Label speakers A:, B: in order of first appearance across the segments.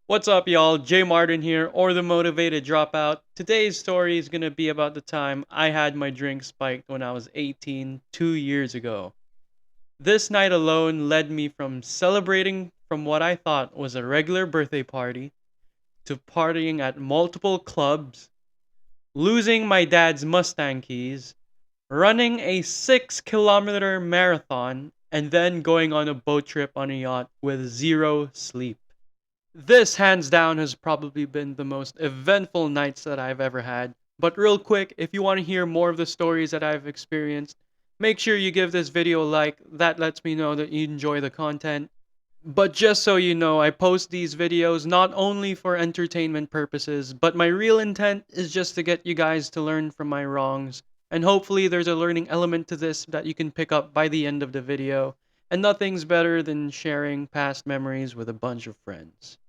A: What's up, y'all? Jay Martin here, or the Motivated Dropout. Today's story is gonna be about the time I had my drink spiked when I was 18, 2 years ago. This night alone led me from celebrating from what I thought was a regular birthday party to partying at multiple clubs, losing my dad's Mustang keys, running a 6 kilometer marathon, and then going on a boat trip on a yacht with zero sleep. This, hands down, has probably been the most eventful nights that I've ever had. But real quick, if you want to hear more of the stories that I've experienced, make sure you give this video a like. That lets me know that you enjoy the content. But just so you know, I post these videos not only for entertainment purposes, but my real intent is just to get you guys to learn from my wrongs. And hopefully there's a learning element to this that you can pick up by the end of the video. And nothing's better than sharing past memories with a bunch of friends.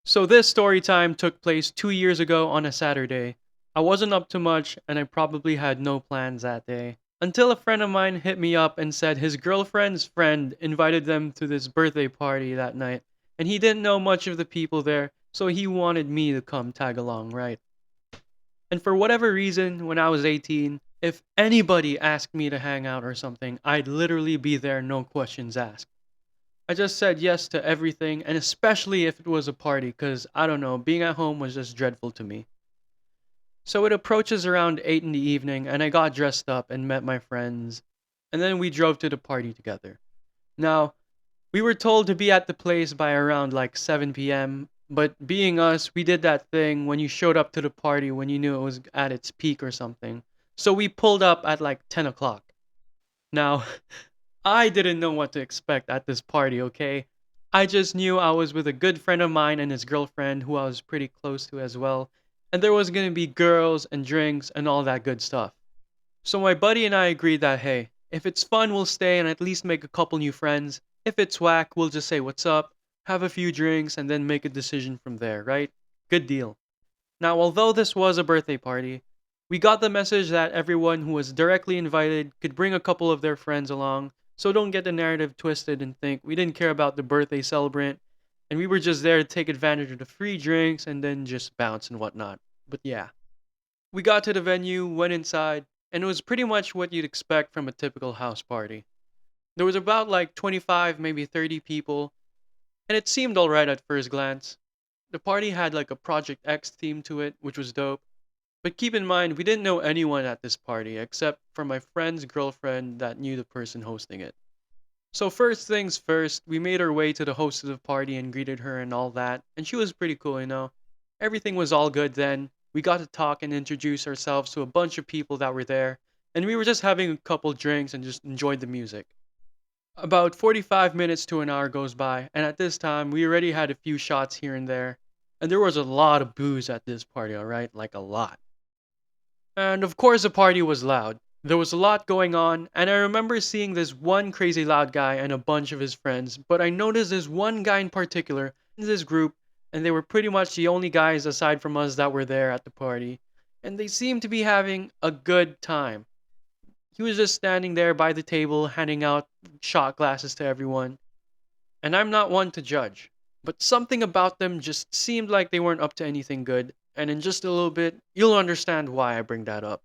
A: So this story time took place 2 years ago on a Saturday. I wasn't up to much and I probably had no plans that day. Until a friend of mine hit me up and said his girlfriend's friend invited them to this birthday party that night, and he didn't know much of the people there, so he wanted me to come tag along, right? And for whatever reason, when I was 18, if anybody asked me to hang out or something, I'd literally be there, no questions asked. I just said yes to everything, and especially if it was a party, because I don't know, being at home was just dreadful to me. So it approaches around 8 in the evening, and I got dressed up and met my friends, and then we drove to the party together. Now, we were told to be at the place by around like 7 p.m., but being us, we did that thing when you showed up to the party when you knew it was at its peak or something. So we pulled up at like 10 o'clock. Now, I didn't know what to expect at this party, okay? I just knew I was with a good friend of mine and his girlfriend who I was pretty close to as well, and there was gonna be girls and drinks and all that good stuff. So my buddy and I agreed that hey, if it's fun, we'll stay and at least make a couple new friends. If it's whack, we'll just say what's up, have a few drinks, and then make a decision from there, right? Good deal. Now, although this was a birthday party, we got the message that everyone who was directly invited could bring a couple of their friends along, so don't get the narrative twisted and think we didn't care about the birthday celebrant and we were just there to take advantage of the free drinks and then just bounce and whatnot. But yeah, we got to the venue, went inside, and it was pretty much what you'd expect from a typical house party. There was about like 25, maybe 30 people, and it seemed alright at first glance. The party had like a Project X theme to it, which was dope. But keep in mind, we didn't know anyone at this party except for my friend's girlfriend that knew the person hosting it. So, first things first, we made our way to the host of the party and greeted her and all that, and she was pretty cool, you know. Everything was all good then. We got to talk and introduce ourselves to a bunch of people that were there, and we were just having a couple drinks and just enjoyed the music. About 45 minutes to an hour goes by, and at this time, we already had a few shots here and there, and there was a lot of booze at this party, alright? Like a lot. And of course, the party was loud. There was a lot going on, and I remember seeing this one crazy loud guy and a bunch of his friends, but I noticed this one guy in particular in this group, and they were pretty much the only guys aside from us that were there at the party, and they seemed to be having a good time. He was just standing there by the table handing out shot glasses to everyone, and I'm not one to judge, but something about them just seemed like they weren't up to anything good, and in just a little bit, you'll understand why I bring that up.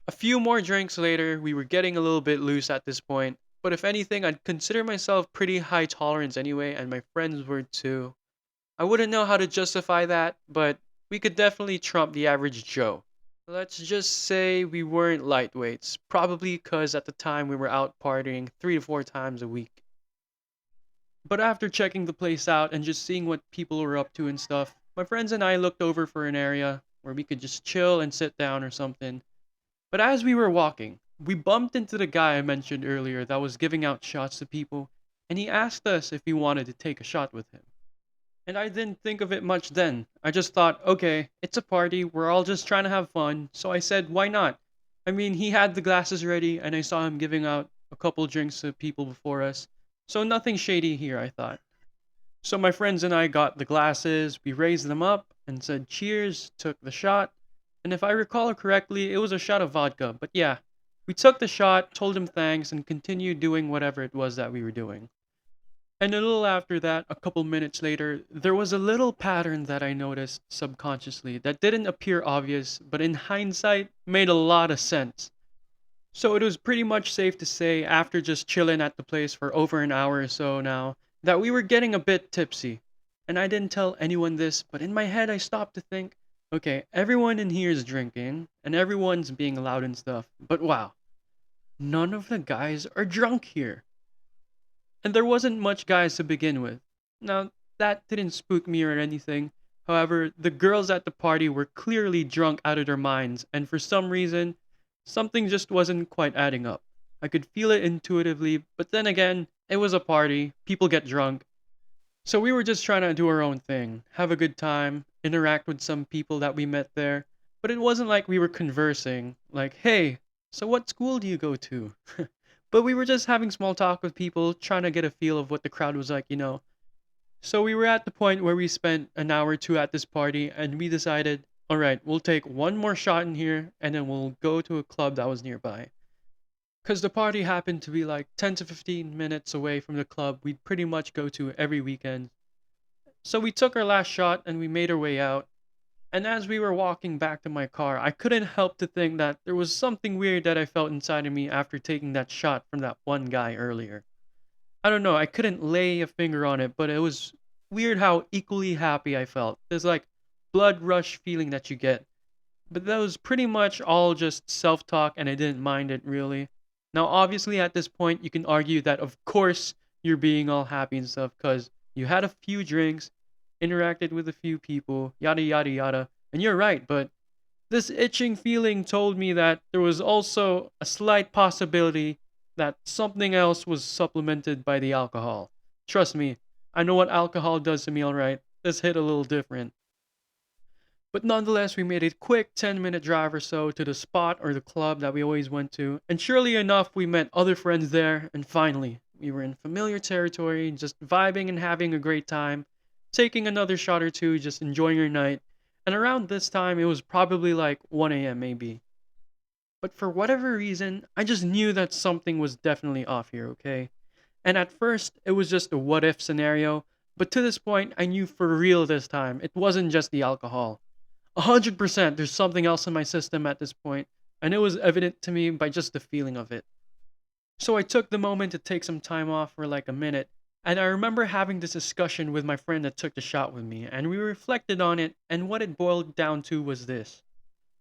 A: A few more drinks later, we were getting a little bit loose at this point, but if anything, I'd consider myself pretty high tolerance anyway, and my friends were too. I wouldn't know how to justify that, but we could definitely trump the average Joe. Let's just say we weren't lightweights, probably because at the time we were out partying 3 to 4 times a week. But after checking the place out and just seeing what people were up to and stuff, my friends and I looked over for an area where we could just chill and sit down or something. But as we were walking, we bumped into the guy I mentioned earlier that was giving out shots to people, and he asked us if we wanted to take a shot with him. And I didn't think of it much then. I just thought, okay, it's a party, we're all just trying to have fun, so I said, why not? I mean, he had the glasses ready, and I saw him giving out a couple drinks to people before us, so nothing shady here, I thought. So my friends and I got the glasses, we raised them up, and said cheers, took the shot, and if I recall correctly, it was a shot of vodka, but yeah. We took the shot, told him thanks, and continued doing whatever it was that we were doing. And a little after that, a couple minutes later, there was a little pattern that I noticed subconsciously that didn't appear obvious, but in hindsight made a lot of sense. So it was pretty much safe to say, after just chilling at the place for over an hour or so now, that we were getting a bit tipsy. And I didn't tell anyone this, but in my head I stopped to think, okay, everyone in here is drinking, and everyone's being loud and stuff, but wow, none of the guys are drunk here. And there wasn't much guys to begin with. Now, that didn't spook me or anything. However, the girls at the party were clearly drunk out of their minds, and for some reason, something just wasn't quite adding up. I could feel it intuitively, but then again, it was a party, people get drunk. So we were just trying to do our own thing, have a good time, interact with some people that we met there. But it wasn't like we were conversing, like, hey, so what school do you go to? But we were just having small talk with people, trying to get a feel of what the crowd was like. So we were at the point where we spent an hour or two at this party, and we decided, all right, we'll take one more shot in here, and then we'll go to a club that was nearby. Because the party happened to be like 10 to 15 minutes away from the club we'd pretty much go to every weekend. So we took our last shot and we made our way out. And as we were walking back to my car, I couldn't help to think that there was something weird that I felt inside of me after taking that shot from that one guy earlier. I don't know, I couldn't lay a finger on it, but it was weird how equally happy I felt. There's like blood rush feeling that you get. But that was pretty much all just self talk and I didn't mind it really. Now, obviously, at this point, you can argue that of course you're being all happy and stuff because you had a few drinks, interacted with a few people, yada yada yada. And you're right, but this itching feeling told me that there was also a slight possibility that something else was supplemented by the alcohol. Trust me, I know what alcohol does to me, alright? This hit a little different. But nonetheless, we made a quick 10-minute drive or so to the spot or the club that we always went to, and surely enough, we met other friends there, and finally, we were in familiar territory, just vibing and having a great time, taking another shot or two, just enjoying our night. And around this time, it was probably like 1 a.m. maybe. But for whatever reason, I just knew that something was definitely off here, okay? And at first, it was just a what if scenario, but to this point, I knew for real this time, it wasn't just the alcohol. 100% there's something else in my system at this point, and it was evident to me by just the feeling of it. So I took the moment to take some time off for like a minute, and I remember having this discussion with my friend that took the shot with me, and we reflected on it, and what it boiled down to was this.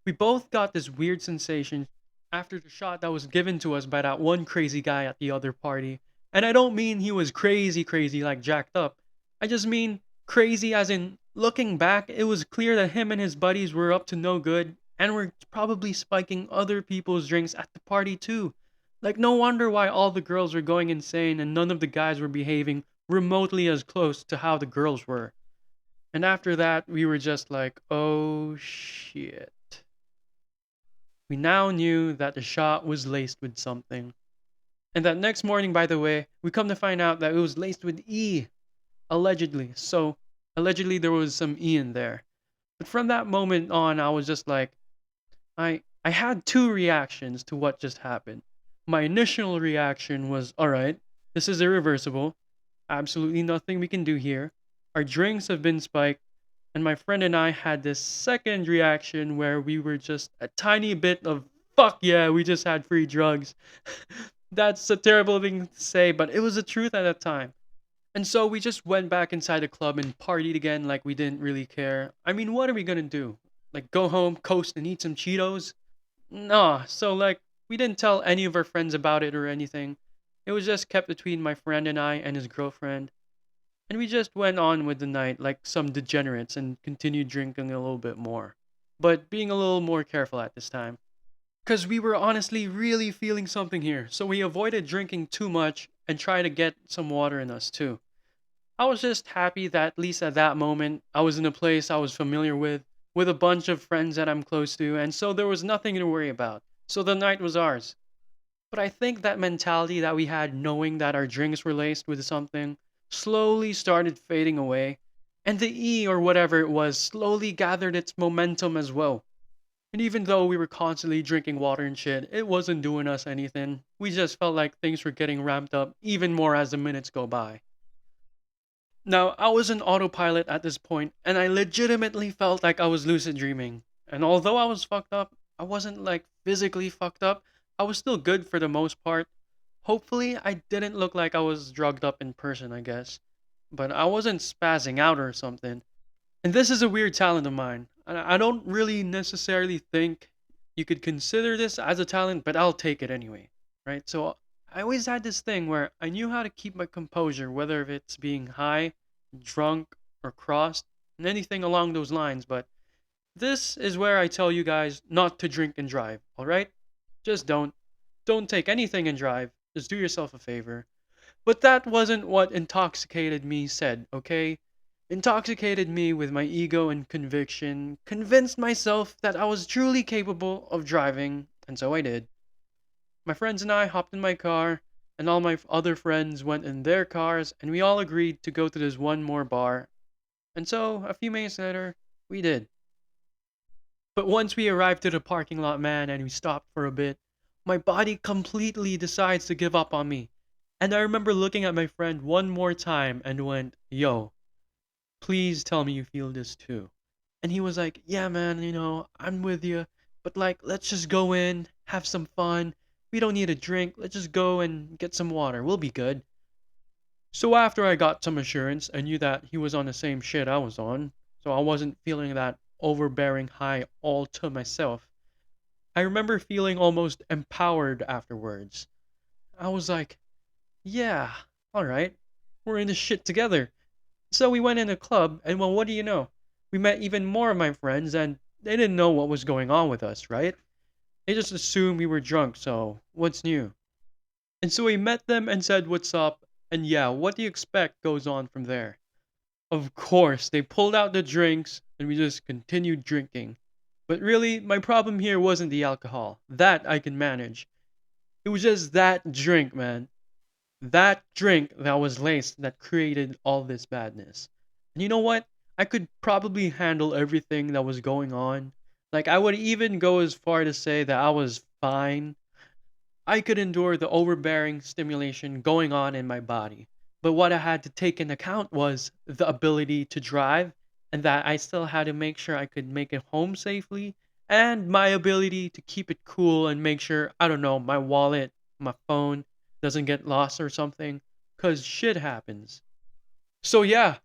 A: We both got this weird sensation after the shot that was given to us by that one crazy guy at the other party. And I don't mean he was crazy, crazy, like jacked up. I just mean crazy as in, looking back, it was clear that him and his buddies were up to no good and were probably spiking other people's drinks at the party too. Like, no wonder why all the girls were going insane and none of the guys were behaving remotely as close to how the girls were. And after that, we were just like, oh shit. We now knew that the shot was laced with something. And that next morning, by the way, we come to find out that it was laced with E, allegedly. So, allegedly, there was some E in there. But from that moment on, I was just like, I had two reactions to what just happened. My initial reaction was, alright, this is irreversible. Absolutely nothing we can do here. Our drinks have been spiked. And my friend and I had this second reaction where we were just a tiny bit of fuck yeah, we just had free drugs. That's a terrible thing to say, but it was the truth at that time. And so we just went back inside the club and partied again like we didn't really care. I mean, what are we gonna do? Like go home, coast, and eat some Cheetos? Nah, so like we didn't tell any of our friends about it or anything. It was just kept between my friend and I and his girlfriend. And we just went on with the night like some degenerates and continued drinking a little bit more. But being a little more careful at this time. Because we were honestly really feeling something here, so we avoided drinking too much and tried to get some water in us too. I was just happy that at least at that moment, I was in a place I was familiar with a bunch of friends that I'm close to, and so there was nothing to worry about. So the night was ours. But I think that mentality that we had knowing that our drinks were laced with something slowly started fading away, and the E or whatever it was slowly gathered its momentum as well. And even though we were constantly drinking water and shit, it wasn't doing us anything. We just felt like things were getting ramped up even more as the minutes go by. Now, I was in autopilot at this point, and I legitimately felt like I was lucid dreaming. And although I was fucked up, I wasn't like physically fucked up. I was still good for the most part. Hopefully, I didn't look like I was drugged up in person, I guess. But I wasn't spazzing out or something. And this is a weird talent of mine. And I don't really necessarily think you could consider this as a talent, but I'll take it anyway. Right? So I always had this thing where I knew how to keep my composure, whether if it's being high, drunk, or crossed, and anything along those lines. But this is where I tell you guys not to drink and drive, alright? Just don't. Don't take anything and drive. Just do yourself a favor. But that wasn't what intoxicated me said, okay? Intoxicated me with my ego and conviction, convinced myself that I was truly capable of driving, and so I did. My friends and I hopped in my car, and all my other friends went in their cars, and we all agreed to go to this one more bar. And so, a few minutes later, we did. But once we arrived to the parking lot, man, and we stopped for a bit, my body completely decides to give up on me. And I remember looking at my friend one more time and went, yo, please tell me you feel this too. And he was like, yeah, man, I'm with you. But like, let's just go in, have some fun. We don't need a drink. Let's just go and get some water. We'll be good. So after I got some assurance, I knew that he was on the same shit I was on. So I wasn't feeling that overbearing high all to myself. I remember feeling almost empowered afterwards. I was like, yeah, alright, we're in this shit together. So we went in a club, and well, what do you know? We met even more of my friends, and they didn't know what was going on with us, right? They just assumed we were drunk, so what's new? And so we met them and said, what's up? And yeah, what do you expect goes on from there? Of course, they pulled out the drinks, and we just continued drinking. But really, my problem here wasn't the alcohol. That I can manage. It was just that drink, man. That drink that was laced that created all this badness. And you know what? I could probably handle everything that was going on. Like, I would even go as far to say that I was fine. I could endure the overbearing stimulation going on in my body. But what I had to take into account was the ability to drive, and that I still had to make sure I could make it home safely, and my ability to keep it cool and make sure, I don't know, my wallet, my phone doesn't get lost or something, because shit happens. So yeah,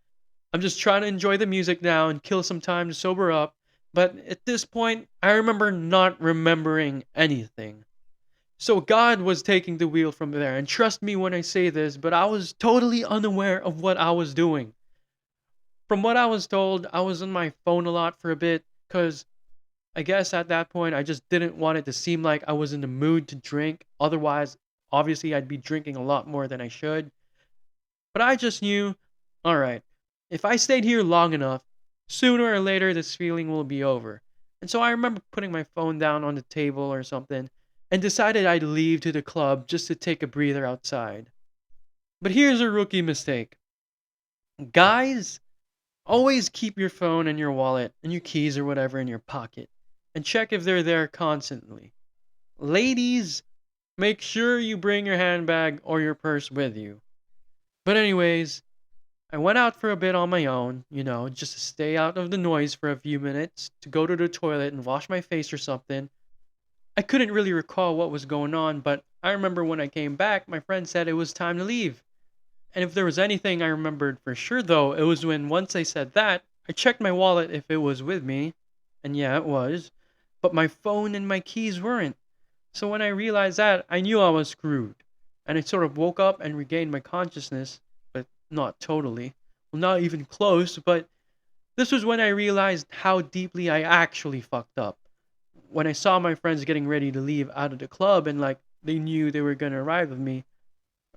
A: I'm just trying to enjoy the music now and kill some time to sober up, but at this point, I remember not remembering anything. So God was taking the wheel from there. And trust me when I say this, but I was totally unaware of what I was doing. From what I was told, I was on my phone a lot for a bit because I guess at that point I just didn't want it to seem like I was in the mood to drink. Otherwise, obviously, I'd be drinking a lot more than I should. But I just knew, alright, if I stayed here long enough, sooner or later this feeling will be over. And so I remember putting my phone down on the table or something and decided I'd leave to the club just to take a breather outside. But here's a rookie mistake. Guys, always keep your phone and your wallet and your keys or whatever in your pocket and check if they're there constantly. Ladies, make sure you bring your handbag or your purse with you. But anyways, I went out for a bit on my own, just to stay out of the noise for a few minutes, to go to the toilet and wash my face or something. I couldn't really recall what was going on, but I remember when I came back, my friend said it was time to leave. And if there was anything I remembered for sure, though, it was when once I said that, I checked my wallet if it was with me. And yeah, it was. But my phone and my keys weren't. So when I realized that, I knew I was screwed. And I sort of woke up and regained my consciousness, but not totally. Well, not even close, but this was when I realized how deeply I actually fucked up. When I saw my friends getting ready to leave out of the club and like they knew they were gonna arrive with me,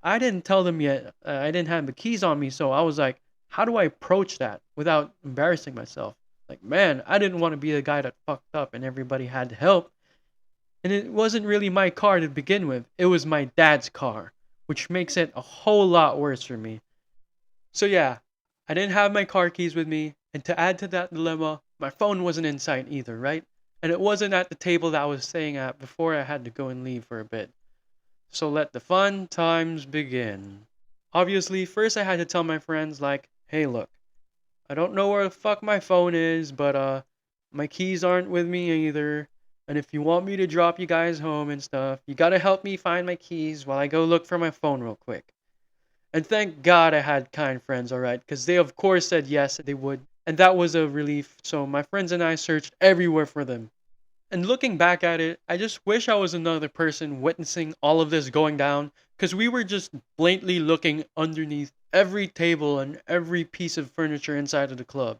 A: I didn't tell them yet. I didn't have the keys on me, so I was like, how do I approach that without embarrassing myself? Like, man, I didn't want to be the guy that fucked up and everybody had to help. And it wasn't really my car to begin with, it was my dad's car, which makes it a whole lot worse for me. So yeah, I didn't have my car keys with me, and to add to that dilemma, my phone wasn't in sight either, right? And it wasn't at the table that I was staying at before I had to go and leave for a bit. So let the fun times begin. Obviously, first I had to tell my friends, like, "Hey, look, I don't know where the fuck my phone is, but my keys aren't with me either. And if you want me to drop you guys home and stuff, you gotta help me find my keys while I go look for my phone real quick." And thank God I had kind friends, alright, because they of course said yes, they would. And that was a relief. So my friends and I searched everywhere for them. And looking back at it, I just wish I was another person witnessing all of this going down, because we were just blatantly looking underneath every table and every piece of furniture inside of the club.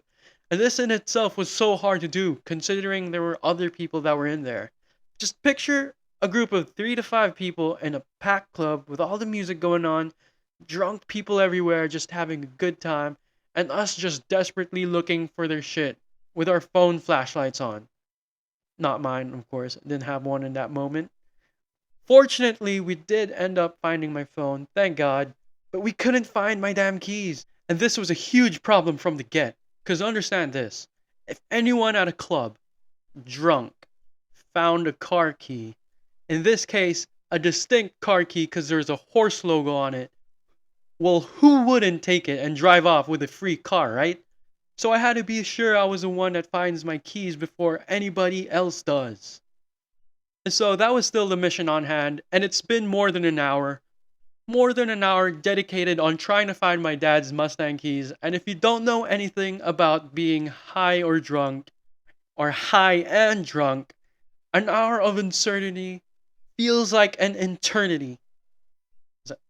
A: And this in itself was so hard to do, considering there were other people that were in there. Just picture a group of 3 to 5 people in a packed club with all the music going on, drunk people everywhere just having a good time, and us just desperately looking for their shit with our phone flashlights on. Not mine, of course. I didn't have one in that moment. Fortunately, we did end up finding my phone, thank God, but we couldn't find my damn keys. And this was a huge problem from the get. Because understand this, if anyone at a club, drunk, found a car key, in this case, a distinct car key because there's a horse logo on it, well, who wouldn't take it and drive off with a free car, right? So I had to be sure I was the one that finds my keys before anybody else does. And so that was still the mission on hand, and it's been more than an hour dedicated on trying to find my dad's Mustang keys. And if you don't know anything about being high or drunk, or high and drunk, an hour of uncertainty feels like an eternity.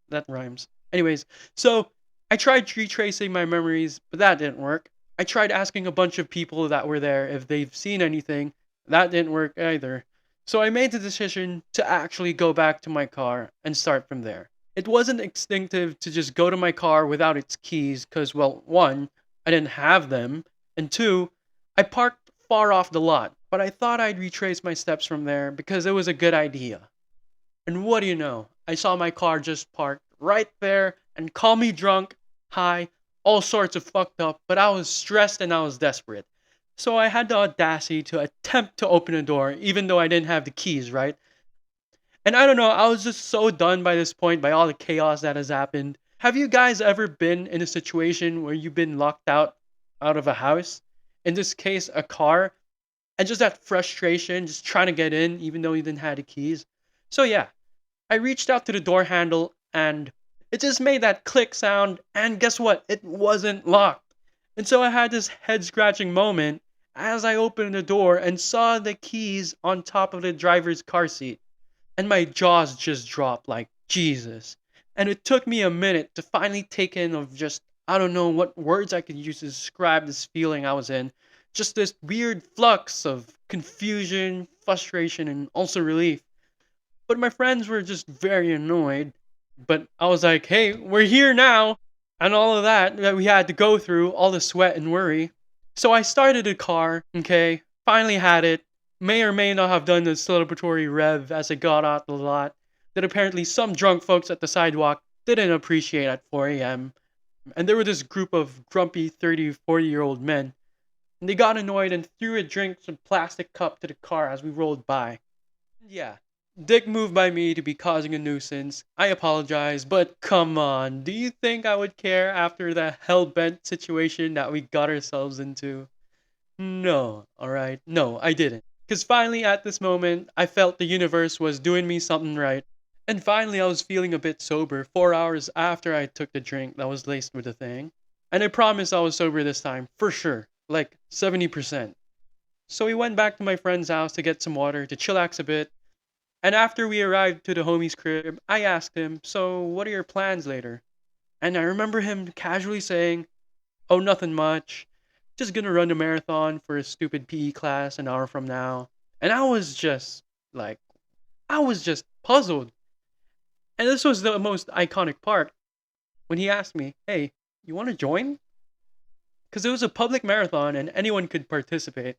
A: That rhymes. Anyways, so I tried retracing my memories, but that didn't work. I tried asking a bunch of people that were there if they've seen anything. That didn't work either. So I made the decision to actually go back to my car and start from there. It wasn't instinctive to just go to my car without its keys because, well, one, I didn't have them, and two, I parked far off the lot, but I thought I'd retrace my steps from there because it was a good idea. And what do you know? I saw my car just parked right there and call me drunk, high, all sorts of fucked up, but I was stressed and I was desperate. So I had the audacity to attempt to open the door even though I didn't have the keys, right? And I don't know, I was just so done by this point by all the chaos that has happened. Have you guys ever been in a situation where you've been locked out of a house? In this case, a car, and just that frustration just trying to get in even though you didn't have the keys? So yeah, I reached out to the door handle and it just made that click sound, and guess what? It wasn't locked. And so I had this head scratching moment as I opened the door and saw the keys on top of the driver's car seat. And my jaws just dropped like Jesus. And it took me a minute to finally take in of just I don't know what words I could use to describe this feeling I was in. Just this weird flux of confusion, frustration, and also relief. But my friends were just very annoyed. But I was like, hey, we're here now. And all of that we had to go through, all the sweat and worry. So I started the car, okay, finally had it. May or may not have done the celebratory rev as I got out the lot that apparently some drunk folks at the sidewalk didn't appreciate at 4 a.m. And there were this group of grumpy 30, 40-year-old men. And they got annoyed and threw a drink from plastic cup to the car as we rolled by. Yeah, dick move by me to be causing a nuisance. I apologize, but come on, do you think I would care after the hell-bent situation that we got ourselves into? No, alright? No, I didn't. Because finally, at this moment, I felt the universe was doing me something right. And finally, I was feeling a bit sober 4 hours after I took the drink that was laced with the thing. And I promise I was sober this time, for sure. Like 70%. So we went back to my friend's house to get some water to chillax a bit. And after we arrived to the homie's crib, I asked him, so what are your plans later? And I remember him casually saying, oh, nothing much. Just gonna run a marathon for a stupid PE class an hour from now. And like, I was just puzzled. And this was the most iconic part when he asked me, hey, you wanna join? Because it was a public marathon and anyone could participate.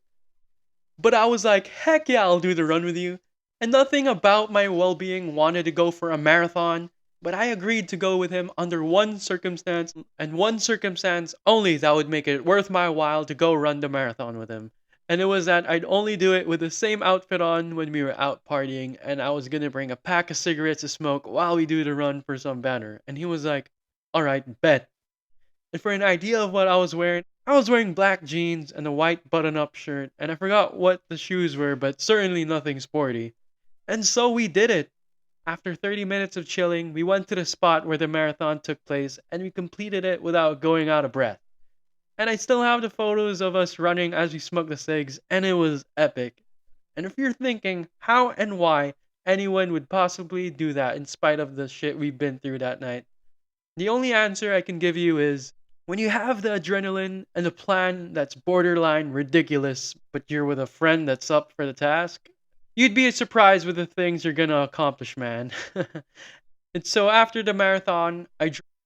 A: But I was like, heck yeah, I'll do the run with you. And nothing about my well being wanted to go for a marathon, but I agreed to go with him under one circumstance, and one circumstance only that would make it worth my while to go run the marathon with him. And it was that I'd only do it with the same outfit on when we were out partying, and I was gonna bring a pack of cigarettes to smoke while we do the run for some banner. And he was like, alright, bet. And for an idea of what I was wearing black jeans and a white button up shirt, and I forgot what the shoes were, but certainly nothing sporty. And so we did it. After 30 minutes of chilling, we went to the spot where the marathon took place and we completed it without going out of breath. And I still have the photos of us running as we smoked the cigs, and it was epic. And if you're thinking how and why anyone would possibly do that in spite of the shit we've been through that night, the only answer I can give you is when you have the adrenaline and a plan that's borderline ridiculous, but you're with a friend that's up for the task, you'd be surprised with the things you're gonna accomplish, man. And so after the marathon,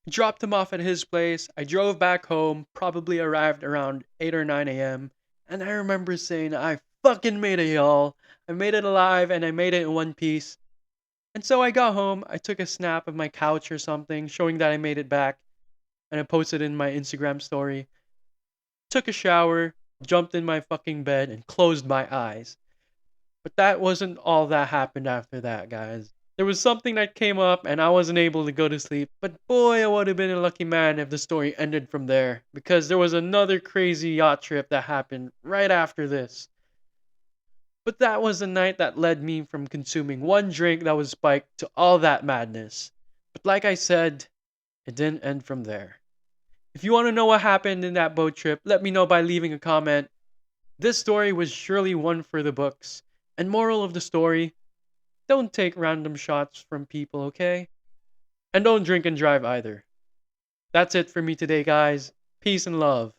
A: dropped him off at his place. I drove back home, probably arrived around 8 or 9 a.m. And I remember saying, I fucking made it, y'all. I made it alive and I made it in one piece. And so I got home, I took a snap of my couch or something, showing that I made it back, and I posted in my Instagram story. Took a shower, jumped in my fucking bed, and closed my eyes. But that wasn't all that happened after that, guys. There was something that came up and I wasn't able to go to sleep. But boy, I would have been a lucky man if the story ended from there. Because there was another crazy yacht trip that happened right after this. But that was the night that led me from consuming one drink that was spiked to all that madness. But like I said, it didn't end from there. If you want to know what happened in that boat trip, let me know by leaving a comment. This story was surely one for the books. And moral of the story, don't take random shots from people, okay? And don't drink and drive either. That's it for me today, guys. Peace and love.